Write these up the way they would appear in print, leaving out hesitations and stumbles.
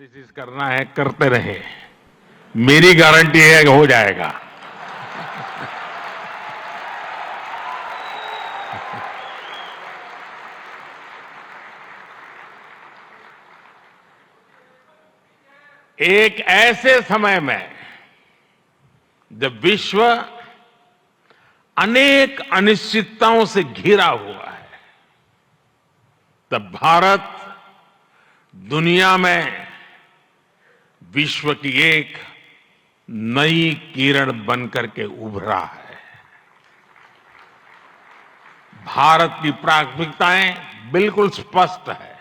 Analysis करना है, करते रहे। मेरी गारंटी है कि हो जाएगा। एक ऐसे समय में जब विश्व अनेक अनिश्चितताओं से घिरा हुआ है, तब भारत दुनिया में विश्व की एक नई किरण बनकर के उभरा है। भारत की प्राथमिकताएं बिल्कुल स्पष्ट है।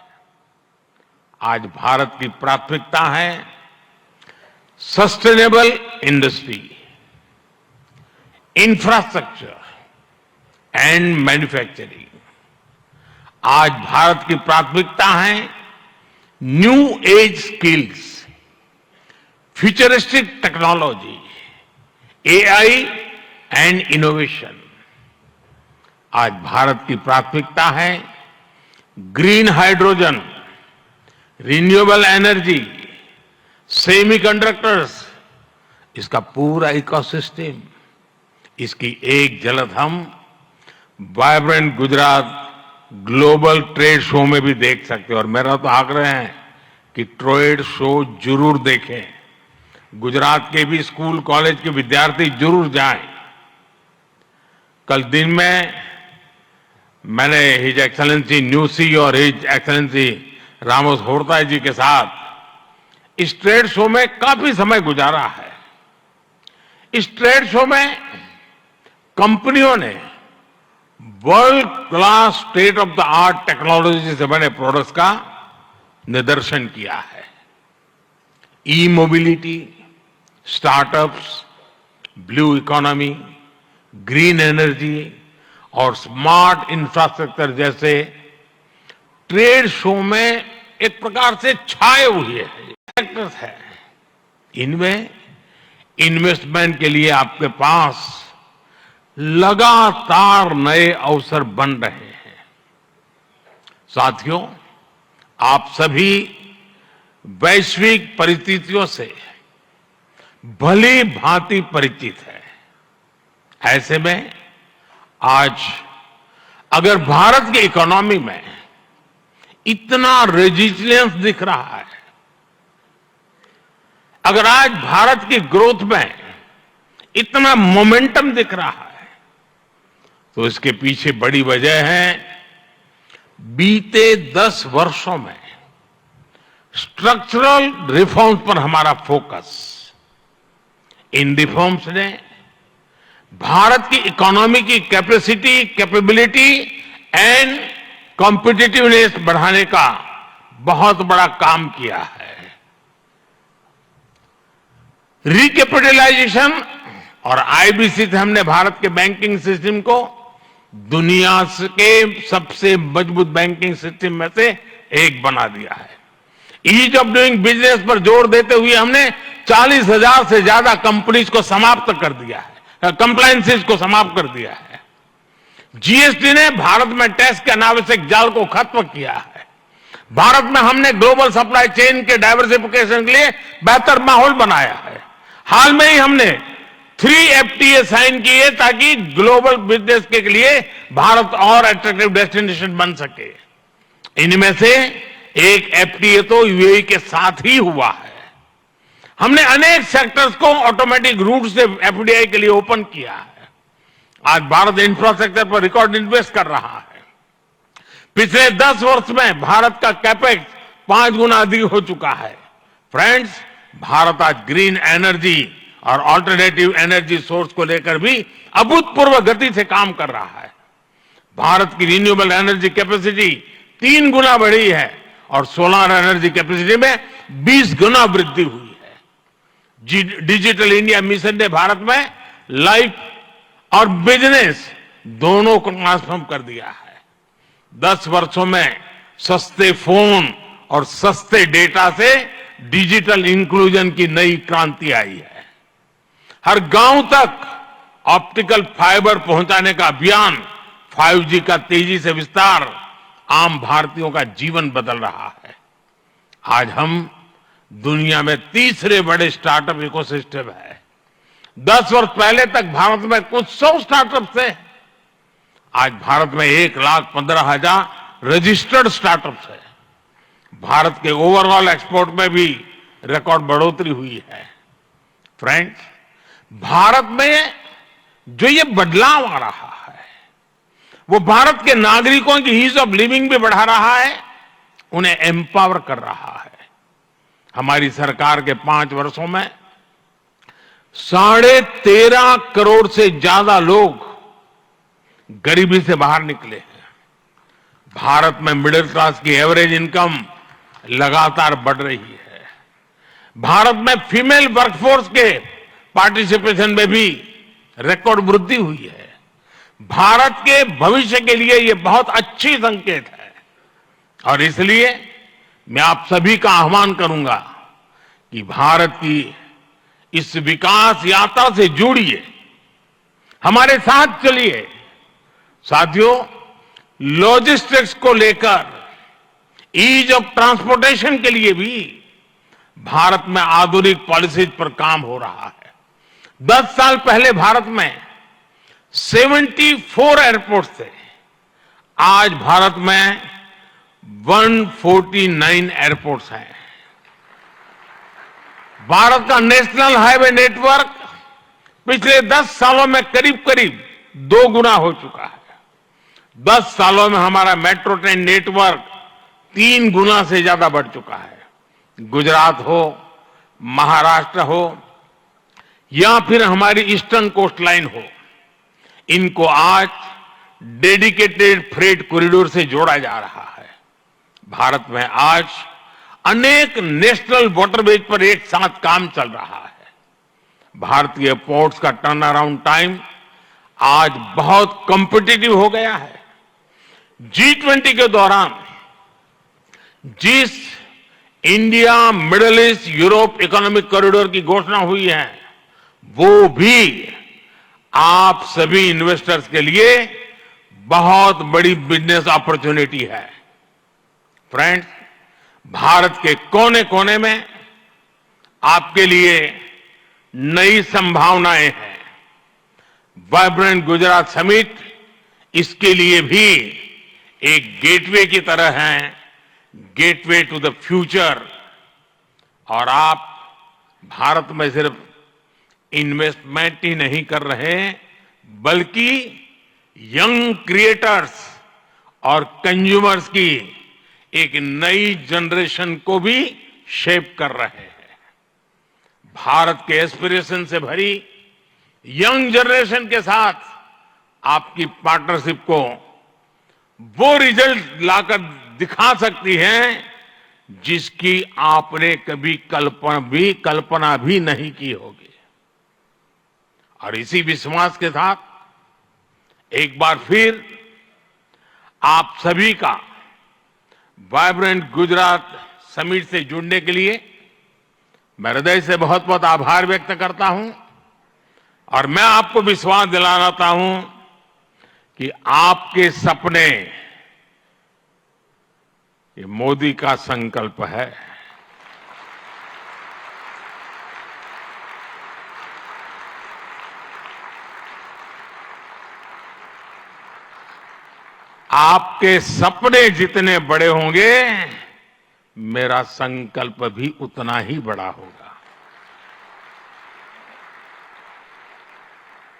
आज भारत की प्राथमिकता है sustainable industry, infrastructure and manufacturing. आज भारत की प्राथमिकता है new age skills, futuristic technology, AI and innovation. आज भारत की प्राथमिकता है green hydrogen, renewable energy, semiconductors, इसका पूरा इकोसिस्टम। इसकी एक झलक हम vibrant Gujarat global trade show में भी देख सकते हैं। और मेरा तो आग्रह है कि ट्रेड शो जरूर देखें। गुजरात के भी स्कूल कॉलेज के विद्यार्थी जरूर जाएं। कल दिन में मैंने हिज एक्सेलेंसी न्यूसी और हिज एक्सेलेंसी रामोस होर्ता जी के साथ इस ट्रेड शो में काफी समय गुजारा है। इस ट्रेड शो में कंपनियों ने world class state of the art technology से बने प्रोडक्ट्स का निदर्शन किया है। E mobility, startups, blue economy, green energy और स्मार्ट इंफ्रास्ट्रक्चर जैसे ट्रेड शो में एक प्रकार से छाए हुए सेक्टर्स है। इनमें इन्वेस्टमेंट के लिए आपके पास लगातार नए अवसर बन रहे हैं। साथियों, आप सभी वैश्विक परिस्थितियों से भली भांति परिचित है। ऐसे में आज अगर भारत की इकोनॉमी में इतना रेजिलियंस दिख रहा है, अगर आज भारत की ग्रोथ में इतना मोमेंटम दिख रहा है, तो इसके पीछे बड़ी वजह है बीते 10 वर्षों में स्ट्रक्चरल रिफॉर्म्स पर हमारा फोकस। इन रिफॉर्म्स ने भारत की इकोनॉमी की कैपेसिटी, कैपेबिलिटी एंड कॉम्पिटिटिवनेस बढ़ाने का बहुत बड़ा काम किया है। रिकैपिटलाइजेशन और आईबीसी से हमने भारत के बैंकिंग सिस्टम को दुनिया के सबसे मजबूत बैंकिंग सिस्टम में से एक बना दिया है। ईज ऑफ डूइंग बिजनेस पर जोर देते हुए हमने 40,000 से ज्यादा कंपनीज को समाप्त कर दिया है, कंप्लायंसेस को समाप्त कर दिया है। जीएसटी ने भारत में टैक्स के अनावश्यक जाल को खत्म किया है। भारत में हमने ग्लोबल सप्लाई चेन के डाइवर्सिफिकेशन के लिए बेहतर माहौल बनाया है। हाल में ही हमने 3 FTA साइन किए ताकि ग्लोबल बिजनेस के लिए भारत और अट्रैक्टिव डेस्टिनेशन बन सके। इनमें से एक FTA तो यूएई के साथ ही हुआ है। हमने अनेक सेक्टर्स को ऑटोमेटिक रूट से FDI के लिए ओपन किया है। आज भारत इंफ्रास्ट्रक्चर पर रिकॉर्ड इन्वेस्ट कर रहा है। पिछले 10 वर्ष में भारत का कैपेक्स 5 गुना अधिक हो चुका है। फ्रेंड्स, भारत आज ग्रीन एनर्जी और ऑल्टरनेटिव एनर्जी सोर्स को लेकर भी अभूतपूर्व गति से काम कर रहा है। भारत की रिन्यूएबल एनर्जी कैपेसिटी 3 गुना बढ़ी है और सोलर एनर्जी कैपेसिटी में 20 गुना वृद्धि हुई है। डिजिटल इंडिया मिशन ने भारत में लाइफ और बिजनेस दोनों को ट्रांसफॉर्म कर दिया है। 10 वर्षों में सस्ते फोन और सस्ते डेटा से डिजिटल इंक्लूजन की नई क्रांति आई है। हर गांव तक ऑप्टिकल फाइबर पहुंचाने का अभियान, 5G का तेजी से विस्तार आम भारतीयों का जीवन बदल रहा है। आज हम दुनिया में तीसरे बड़े स्टार्टअप इकोसिस्टम है। 10 वर्ष पहले तक भारत में कुछ 100 स्टार्टअप थे। आज भारत में 1,15,000 रजिस्टर्ड स्टार्टअप्स है। भारत के ओवरऑल एक्सपोर्ट में भी रिकॉर्ड बढ़ोतरी हुई है। फ्रेंड्स, भारत में जो ये बदलाव आ रहा है वो भारत के नागरिकों की ईज ऑफ लिविंग भी बढ़ा रहा है, उन्हें एम्पावर कर रहा है। हमारी सरकार के 5 वर्षों में 13.5 करोड़ से ज्यादा लोग गरीबी से बाहर निकले हैं। भारत में मिडिल क्लास की एवरेज इनकम लगातार बढ़ रही है। भारत में फीमेल वर्कफोर्स के पार्टिसिपेशन में भी रिकॉर्ड वृद्धि हुई है। भारत के भविष्य के लिए ये बहुत अच्छी संकेत है और इसलिए मैं आप सभी का आह्वान करूंगा कि भारत की इस विकास यात्रा से जुड़िए, हमारे साथ चलिए। साथियों, लॉजिस्टिक्स को लेकर ईज ऑफ ट्रांसपोर्टेशन के लिए भी भारत में आधुनिक पॉलिसीज पर काम हो रहा है। 10 साल पहले भारत में 74 एयरपोर्ट थे। आज भारत में 149 एयरपोर्ट्स हैं। भारत का नेशनल हाईवे नेटवर्क पिछले 10 सालों में करीब करीब 2 गुना हो चुका है। 10 सालों में हमारा मेट्रो ट्रेन नेटवर्क 3 गुना से ज्यादा बढ़ चुका है। गुजरात हो, महाराष्ट्र हो या फिर हमारी ईस्टर्न कोस्ट लाइन हो, इनको आज डेडिकेटेड फ्रेट कॉरिडोर से जोड़ा जा रहा है। भारत में आज अनेक नेशनल वाटरवेज पर एक साथ काम चल रहा है। भारतीय पोर्ट्स का टर्न अराउंड टाइम आज बहुत कॉम्पिटिटिव हो गया है। G20 के दौरान जिस India middle east Europe economic corridor की घोषणा हुई है, वो भी आप सभी इन्वेस्टर्स के लिए बहुत बड़ी बिजनेस अपॉर्चुनिटी है। फ्रेंड्स, भारत के कोने कोने में आपके लिए नई संभावनाएं हैं। वाइब्रेंट गुजरात समिट इसके लिए भी एक गेटवे की तरह है, गेटवे टू द फ्यूचर। और आप भारत में सिर्फ इन्वेस्टमेंट ही नहीं कर रहे, बल्कि यंग क्रिएटर्स और कंज्यूमर्स की एक नई जनरेशन को भी शेप कर रहे हैं। भारत के एस्पिरेशन से भरी यंग जनरेशन के साथ आपकी पार्टनरशिप को वो रिजल्ट लाकर दिखा सकती है जिसकी आपने कभी कल्पना भी नहीं की होगी। और इसी विश्वास के साथ एक बार फिर आप सभी का वाइब्रेंट गुजरात समिट से जुड़ने के लिए मैं हृदय से बहुत बहुत आभार व्यक्त करता हूं और मैं आपको विश्वास दिलाता हूं कि आपके सपने ये मोदी का संकल्प है। आपके सपने जितने बड़े होंगे, मेरा संकल्प भी उतना ही बड़ा होगा।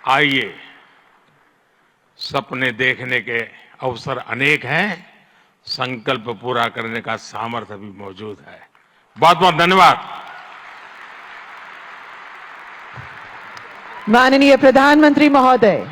आइए, सपने देखने के अवसर अनेक हैं, संकल्प पूरा करने का सामर्थ्य भी मौजूद है। बहुत बहुत धन्यवाद। माननीय प्रधानमंत्री महोदय।